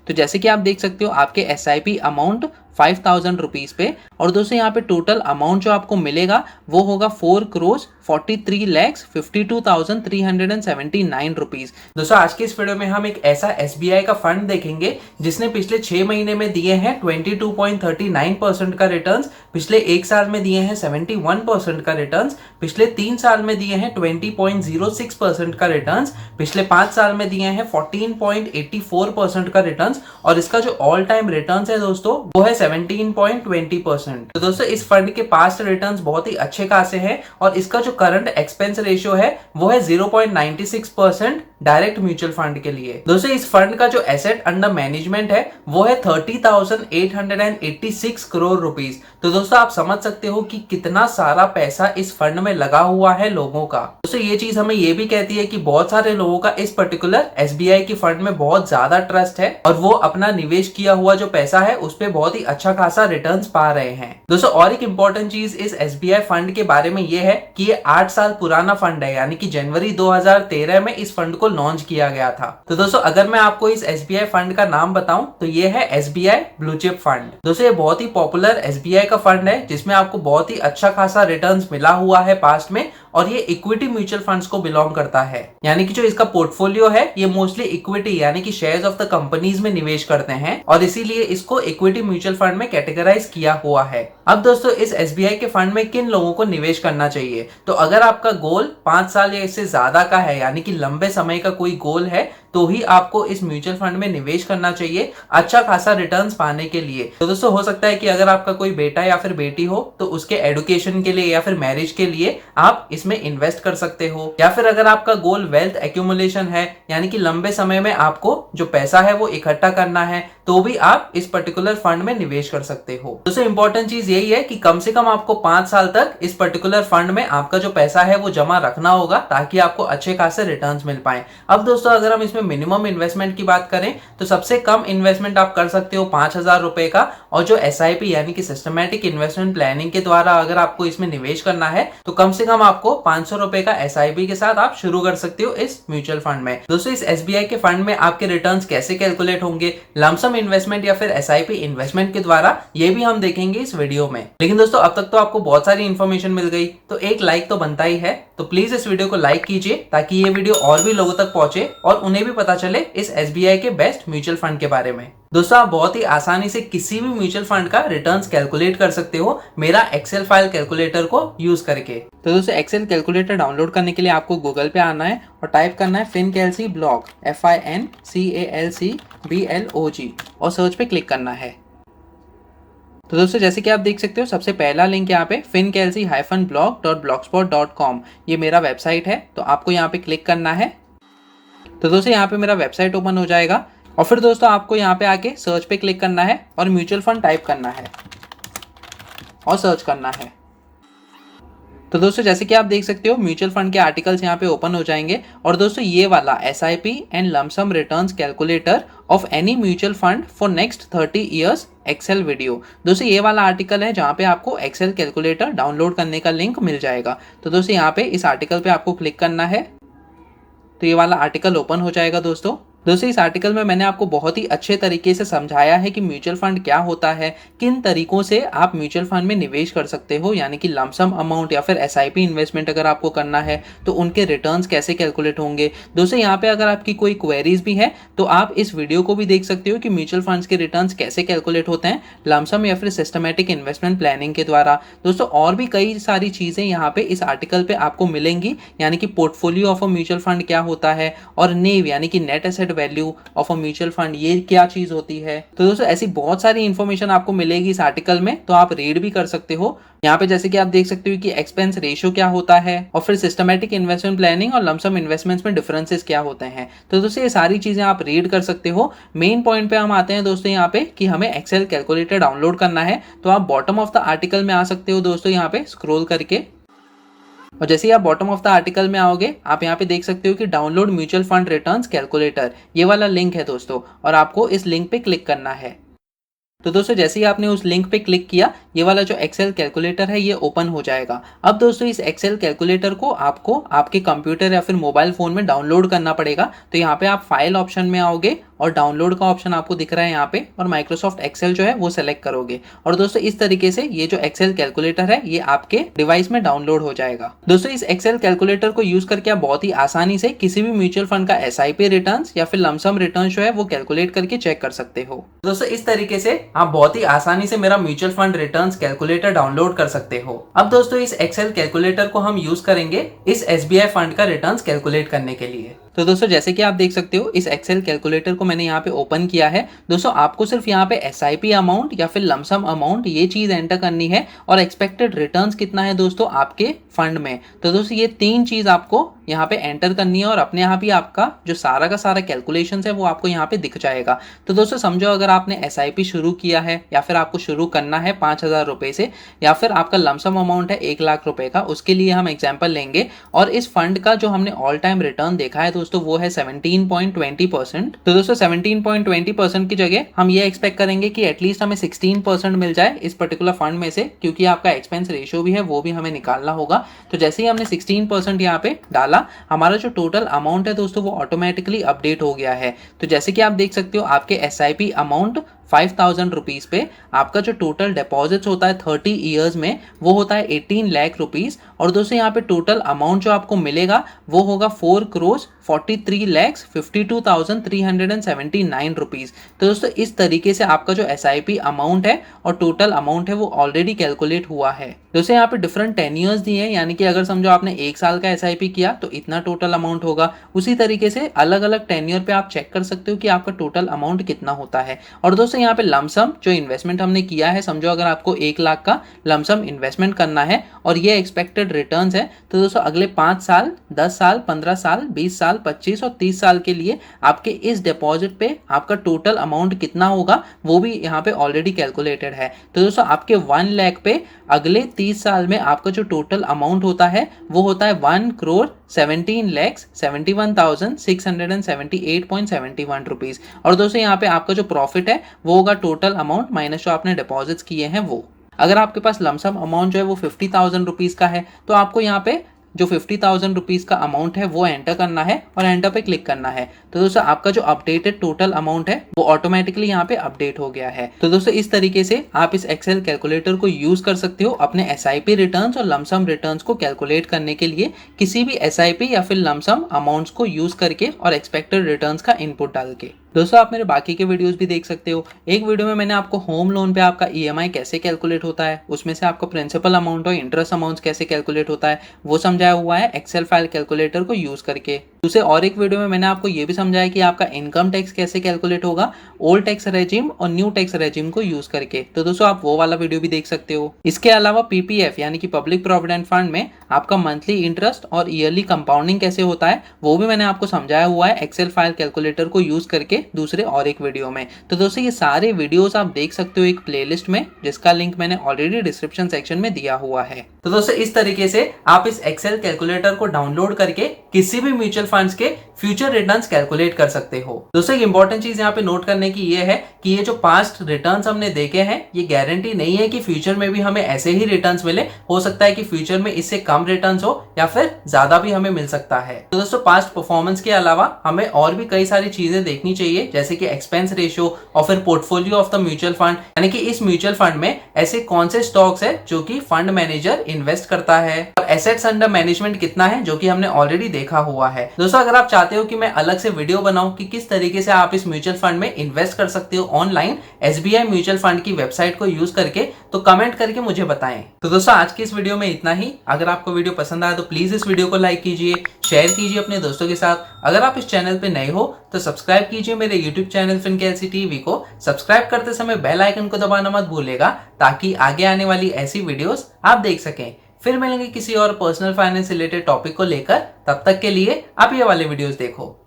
तो जैसे कि आप देख सकते हो आपके SIP अमाउंट 5000 रुपीज पे, और दोस्तों यहाँ पे टोटल अमाउंट जो आपको मिलेगा वो होगा 4,43,52,379 रुपीज। दोस्तों आज की इस वीडियो में हम एक ऐसा SBI का फंड देखेंगे जिसने पिछले 6 महीने में दिए हैं 22.39% का रिटर्न्स, पिछले 1 साल में दिए हैं 71% का रिटर्न्स, पिछले 3 साल में दिए हैं 20.06% का रिटर्न्स, पिछले 5 साल में दिए हैं 14.84% का रिटर्न्स, और इसका जो ऑल टाइम रिटर्न्स है दोस्तों वो है 17.20%। तो दोस्तों इस फंड के पास्ट रिटर्न्स बहुत ही अच्छे खासे हैं, और इसका जो करंट एक्सपेंस रेशियो है वो है 0.96% डायरेक्ट म्यूचुअल फंड के लिए। दोस्तों इस फंड का जो एसेट अंडर मैनेजमेंट है वो है 30,886 करोड़ रुपीस। तो दोस्तों आप समझ सकते हो कि कितना सारा पैसा इस फंड में लगा हुआ है लोगों का। दोस्तों ये चीज हमें ये भी कहती है कि बहुत सारे लोगों का इस पर्टिकुलर SBI की फंड में बहुत ज्यादा ट्रस्ट है, और वो अपना निवेश किया हुआ जो पैसा है उस पे बहुत ही अच्छा खासा रिटर्न्स पा रहे हैं। दोस्तों और एक इंपॉर्टेंट चीज इस SBI फंड के बारे में ये है कि ये 8 साल पुराना फंड है, यानी कि जनवरी 2013 में इस फंड को लॉन्च किया गया था। तो दोस्तों अगर मैं आपको इस SBI फंड का नाम बताऊं तो ये है SBI ब्लू चिप फंड। दोस्तों ये बहुत ही पॉपुलर SBI का फंड है जिसमें आपको बहुत ही अच्छा खासा रिटर्न्स मिला हुआ है पास्ट में, और ये इक्विटी म्यूचुअल फंड्स को बिलोंग करता है, यानी कि जो इसका पोर्टफोलियो है ये मोस्टली इक्विटी यानी कि शेयर्स ऑफ द कंपनीज में निवेश करते हैं, और इसीलिए इसको इक्विटी म्यूचुअल फंड में कैटेगराइज किया हुआ है। अब दोस्तों इस SBI के फंड में किन लोगों को निवेश करना चाहिए, तो अगर आपका गोल 5 साल या इससे ज्यादा का है, यानी कि लंबे समय का कोई गोल है, तो ही आपको इस म्यूचुअल फंड में निवेश करना चाहिए अच्छा खासा रिटर्न्स पाने के लिए। तो दोस्तों हो सकता है कि अगर आपका कोई बेटा या फिर बेटी हो तो उसके एडुकेशन के लिए या फिर मैरिज के लिए आप इसमें इन्वेस्ट कर सकते हो, या फिर अगर आपका गोल वेल्थ एक्यूमुलेशन है, यानी कि लंबे समय में आपको जो पैसा है वो इकट्ठा करना है, तो भी आप इस पर्टिकुलर फंड में निवेश कर सकते हो। दोस्तों इंपॉर्टेंट चीज यही है कि कम से कम आपको 5 साल तक इस पर्टिकुलर फंड में आपका जो पैसा है वो जमा रखना होगा, ताकि आपको अच्छे खासे रिटर्न्स मिल पाए। अब दोस्तों अगर हम इसमें मिनिमम इन्वेस्टमेंट की बात करें तो सबसे कम इन्वेस्टमेंट आप कर सकते हो 5,000 रुपए का, और जो SIP यानी कि सिस्टमैटिक इन्वेस्टमेंट प्लानिंग के द्वारा अगर आपको इसमें निवेश करना है तो कम से कम आपको 500 रुपए का SIP के साथ आप शुरू कर सकते हो इस म्यूचुअल फंड में। दोस्तों इस SBI के फंड में आपके रिटर्न्स कैसे कैलकुलेट होंगे, लमसम इन्वेस्टमेंट या फिर SIP इन्वेस्टमेंट के द्वारा, ये भी हम देखेंगे इस वीडियो में। लेकिन दोस्तों अब तक तो आपको बहुत सारी इन्फॉर्मेशन मिल गई, तो एक लाइक तो बनता ही है, तो प्लीज इस वीडियो को लाइक कीजिए ताकि ये वीडियो और भी लोगों तक पहुंचे और उन्हें भी पता चले इस SBI के बेस्ट म्यूचुअल फंड के बारे में। दोस्तों आप बहुत ही आसानी से किसी भी म्यूचुअल फंड का रिटर्न्स कैलकुलेट कर सकते हो मेरा एक्सेल फाइल कैलकुलेटर को यूज करके। तो दोस्तों एक्सेल कैलकुलेटर डाउनलोड करने के लिए आपको गूगल पे आना है और टाइप करना है FinCalc ब्लॉग FINCALCBLOG और सर्च पे क्लिक करना है। तो दोस्तों जैसे कि आप देख सकते हो सबसे पहला लिंक यहाँ पे fincalc-blog.blogspot.com, ये मेरा वेबसाइट है, तो आपको यहाँ पे क्लिक करना है। तो दोस्तों यहाँ पे मेरा वेबसाइट ओपन हो जाएगा, और फिर दोस्तों आपको यहाँ पे आके सर्च पे क्लिक करना है और म्यूचुअल फंड टाइप करना है और सर्च करना है। तो दोस्तों जैसे कि आप देख सकते हो म्यूचुअल फंड के आर्टिकल्स यहाँ पे ओपन हो जाएंगे, और दोस्तों ये वाला SIP and lump sum returns calculator of any mutual fund for next 30 years excel video, दोस्तों ये वाला आर्टिकल है जहाँ पे आपको एक्सेल कैलकुलेटर डाउनलोड करने का लिंक मिल जाएगा। तो दोस्तों यहाँ पे इस आर्टिकल पे आपको क्लिक करना है, तो ये वाला आर्टिकल ओपन हो जाएगा। दोस्तों इस आर्टिकल में मैंने आपको बहुत ही अच्छे तरीके से समझाया है कि म्यूचुअल फंड क्या होता है, किन तरीकों से आप म्यूचुअल फंड में निवेश कर सकते हो, यानी कि लमसम अमाउंट या फिर SIP इन्वेस्टमेंट अगर आपको करना है तो उनके रिटर्न्स कैसे कैलकुलेट होंगे। दोस्तों यहाँ पे अगर आपकी कोई क्वेरीज भी है तो आप इस वीडियो को भी देख सकते हो कि म्यूचुअल फंड्स के रिटर्न्स कैसे कैलकुलेट होते हैं लमसम या फिर सिस्टमैटिक इन्वेस्टमेंट प्लानिंग के द्वारा। दोस्तों और भी कई सारी चीजें यहाँ पे इस आर्टिकल पे आपको मिलेंगी, यानी कि portfolio of a mutual fund क्या होता है, और नेव यानी कि net asset value of a mutual fund ये क्या चीज होती है। तो दोस्तों ऐसी बहुत सारी इंफॉर्मेशन आपको मिलेगी इस आर्टिकल में, तो आप रीड भी कर सकते हो। यहाँ पे जैसे कि आप देख सकते हो कि एक्सपेंस रेशियो क्या होता है, और फिर सिस्टमैटिक इन्वेस्टमेंट प्लानिंग और लमसम इन्वेस्टमेंट्स में डिफरेंसेस क्या होते हैं। तो दोस्तों ये सारी चीजें आप रीड कर सकते हो। मेन पॉइंट पे हम आते हैं दोस्तों यहाँ पे कि हमें एक्सेल कैलकुलेटर डाउनलोड करना है, तो आप बॉटम ऑफ द आर्टिकल में आ सकते हो दोस्तों यहाँ पे स्क्रॉल करके, और जैसे ही आप बॉटम ऑफ द आर्टिकल में आओगे आप यहाँ पे देख सकते हो कि download mutual fund returns calculator, ये वाला लिंक है दोस्तों, और आपको इस लिंक पे क्लिक करना है। तो दोस्तों जैसे ही आपने उस लिंक पे क्लिक किया ये वाला जो एक्सेल कैलकुलेटर है ये ओपन हो जाएगा। अब दोस्तों इस एक्सेल कैलकुलेटर को आपको आपके कंप्यूटर या फिर मोबाइल फोन में डाउनलोड करना पड़ेगा। तो यहाँ पे आप फाइल ऑप्शन में आओगे और डाउनलोड का ऑप्शन आपको दिख रहा है यहाँ पे, और माइक्रोसॉफ्ट एक्सेल जो है वो सेलेक्ट करोगे। और दोस्तों इस तरीके से ये जो एक्सेल कैलकुलेटर है ये आपके डिवाइस में डाउनलोड हो जाएगा। दोस्तों इस एक्सेल कैलकुलेटर को यूज करके आप बहुत ही आसानी से किसी भी म्यूचुअल फंड का एसआईपी रिटर्न्स या फिर लमसम रिटर्न जो है वो कैलकुलेट करके चेक कर सकते हो। दोस्तों इस तरीके से आप बहुत ही आसानी से मेरा mutual fund returns calculator download कर सकते हो। अब दोस्तों इस एक्सेल कैलकुलेटर को हम यूज करेंगे इस एसबीआई फंड का रिटर्न्स कैलकुलेट करने के लिए। तो दोस्तों जैसे कि आप देख सकते हो इस एक्सेल कैलकुलेटर को मैंने यहाँ पे ओपन किया है। दोस्तों आपको सिर्फ यहाँ पे एसआईपी अमाउंट या फिर लमसम अमाउंट ये चीज एंटर करनी है और एक्सपेक्टेड रिटर्न्स कितना है दोस्तों आपके फंड में। तो दोस्तों ये तीन चीज आपको यहाँ पे एंटर करनी है और अपने यहाँ भी आपका जो सारा का सारा कैलकुलेशन है वो आपको यहाँ पे दिख जाएगा। तो दोस्तों समझो अगर आपने एसआईपी शुरू किया है या फिर आपको शुरू करना है 5,000 रुपए से, या फिर आपका लमसम अमाउंट है 1 लाख रुपए का, उसके लिए हम एग्जाम्पल लेंगे। और इस फंड का जो हमने ऑल टाइम रिटर्न देखा है दोस्तों वो है 17.20%। तो दोस्तों 17.20% की जगह हम ये एक्सपेक्ट करेंगे कि एटलीस्ट हमें 16% मिल जाए इस पर्टिकुलर फंड में से, क्योंकि आपका एक्सपेंस रेशियो भी है वो भी हमें निकालना होगा। तो जैसे ही हमने 16% यहाँ पे डाला, हमारा जो टोटल अमाउंट है दोस्तों वो ऑटोमेटिकली अपडेट हो गया है। तो जैसे कि आप देख सकते हो आपके एसआईपी अमाउंट 5,000 रुपीज पे आपका जो टोटल डिपॉजिट्स होता है 30 ईयर्स में वो होता है 18 लाख रुपीज। और दोस्तों यहाँ पे टोटल अमाउंट जो आपको मिलेगा वो होगा 4,43,52,379 रुपीज। तो दोस्तों इस तरीके से आपका जो एसआईपी अमाउंट है और टोटल अमाउंट है वो ऑलरेडी कैलकुलेट हुआ है। दोस्तों यहाँ पे डिफरेंट टेन्यूर्स दिए हैं, यानी कि अगर समझो आपने 1 साल का एसआईपी किया तो इतना टोटल अमाउंट होगा। उसी तरीके से अलग अलग टेन्यूर पे आप चेक कर सकते हो कि आपका टोटल अमाउंट कितना होता है। और दोस्तों यहाँ पे लमसम जो इन्वेस्टमेंट हमने किया है, समझो अगर आपको 1 लाख का लमसम इन्वेस्टमेंट करना है और ये एक्सपेक्टेड रिटर्न्स है, तो दोस्तों अगले 5 साल, 10 साल, 15 साल, 20 साल, 25 और 30 साल के लिए आपके इस डिपॉजिट पे आपका टोटल अमाउंट कितना होगा वो भी यहाँ पे ऑलरेडी कैलकुलेटेड है। तो दोस्तों आपके 1 लाख पे अगले 30 साल में आपका जो टोटल अमाउंट होता है वो होता है 1,17,71,678.71 रुपीज। और दोस्तों यहाँ पे आपका जो प्रॉफिट है वो होगा टोटल अमाउंट माइनस जो आपने डिपॉजिट्स किए हैं वो। अगर आपके पास लमसम अमाउंट जो है वो 50,000 रुपीज का है तो आपको यहाँ पे जो 50,000 रुपीज का अमाउंट है वो एंटर करना है और एंटर पे क्लिक करना है। तो दोस्तों आपका जो अपडेटेड टोटल अमाउंट है वो ऑटोमेटिकली यहाँ पे अपडेट हो गया है। तो दोस्तों इस तरीके से आप इस एक्सेल कैलकुलेटर को यूज कर सकते हो अपने एसआईपी रिटर्न्स और लमसम रिटर्न्स को कैलकुलेट करने के लिए, किसी भी एसआईपी या फिर लमसम अमाउंट्स को यूज करके और एक्सपेक्टेड रिटर्न्स का इनपुट डाल के। दोस्तों आप मेरे बाकी के वीडियोस भी देख सकते हो। एक वीडियो में मैंने आपको होम लोन पे आपका ईएमआई कैसे कैलकुलेट होता है, उसमें से आपका प्रिंसिपल अमाउंट और इंटरेस्ट अमाउंट कैसे कैलकुलेट होता है वो समझाया हुआ है एक्सेल फाइल कैलकुलेटर को यूज करके। दूसरे और एक वीडियो में मैंने आपको ये भी समझाया कि आपका इनकम टैक्स कैसे कैलकुलेट होगा ओल्ड टैक्स रेजिम और न्यू टैक्स रेजिम को यूज करके। तो दोस्तों आप वो वाला वीडियो भी देख सकते हो। इसके अलावा पीपीएफ यानी कि पब्लिक प्रोविडेंट फंड में आपका मंथली इंटरेस्ट और ईयरली कंपाउंडिंग कैसे होता है वो भी मैंने आपको समझाया हुआ है एक्सेल फाइल कैलकुलेटर को यूज करके दूसरे और एक वीडियो में। तो दोस्तों ये सारे वीडियोस आप देख सकते हो एक प्लेलिस्ट में, जिसका लिंक मैंने ऑलरेडी डिस्क्रिप्शन सेक्शन में दिया हुआ है। तो दोस्तों इस तरीके से आप इस एक्सेल कैलकुलेटर को डाउनलोड करके किसी भी म्यूचुअल फंड्स के फ्यूचर रिटर्न्स कैलकुलेट कर सकते हो। दोस्तों एक इंपॉर्टेंट चीज यहाँ पे नोट करने की ये है कि ये जो पास्ट रिटर्न्स हमने देखे हैं ये गारंटी नहीं है कि फ्यूचर में भी हमें ऐसे ही रिटर्न्स मिले। हो सकता है कि फ्यूचर में इससे कम रिटर्न्स हो या फिर ज्यादा भी हमें मिल सकता है। तो दोस्तों पास्ट परफॉर्मेंस के अलावा हमें और भी कई सारी चीजें देखनी चाहिए, जैसे कि एक्सपेंस रेशियो और फिर portfolio of the mutual fund, यानी कि इस म्यूचुअल फंड में ऐसे कौन से स्टॉक्स है जो कि फंड मैनेजर इन्वेस्ट करता है, और एसेट्स अंडर मैनेजमेंट कितना है जो कि हमने ऑलरेडी देखा हुआ है। दोस्तों अगर आप चाहते हो कि मैं अलग से वीडियो बनाऊं कि किस तरीके से आप इस म्यूचुअल फंड में इन्वेस्ट कर सकते हो ऑनलाइन एसबीआई म्यूचुअल फंड की वेबसाइट को यूज करके, तो कमेंट करके मुझे बताएं। तो दोस्तों आज की इस वीडियो में इतना ही। अगर आपको वीडियो पसंद आया तो प्लीज इस वीडियो को लाइक कीजिए, शेयर कीजिए अपने दोस्तों के साथ। अगर आप इस चैनल पे नए हो तो सब्सक्राइब कीजिए मेरे यूट्यूब चैनल FinKLC TV को। सब्सक्राइब करते समय बेल आइकन को दबाना मत भूलिएगा ताकि आगे आने वाली ऐसी वीडियोस आप देख सकें। फिर मिलेंगे किसी और पर्सनल फाइनेंस रिलेटेड टॉपिक को लेकर। तब तक के लिए आप ये वाले वीडियोस देखो।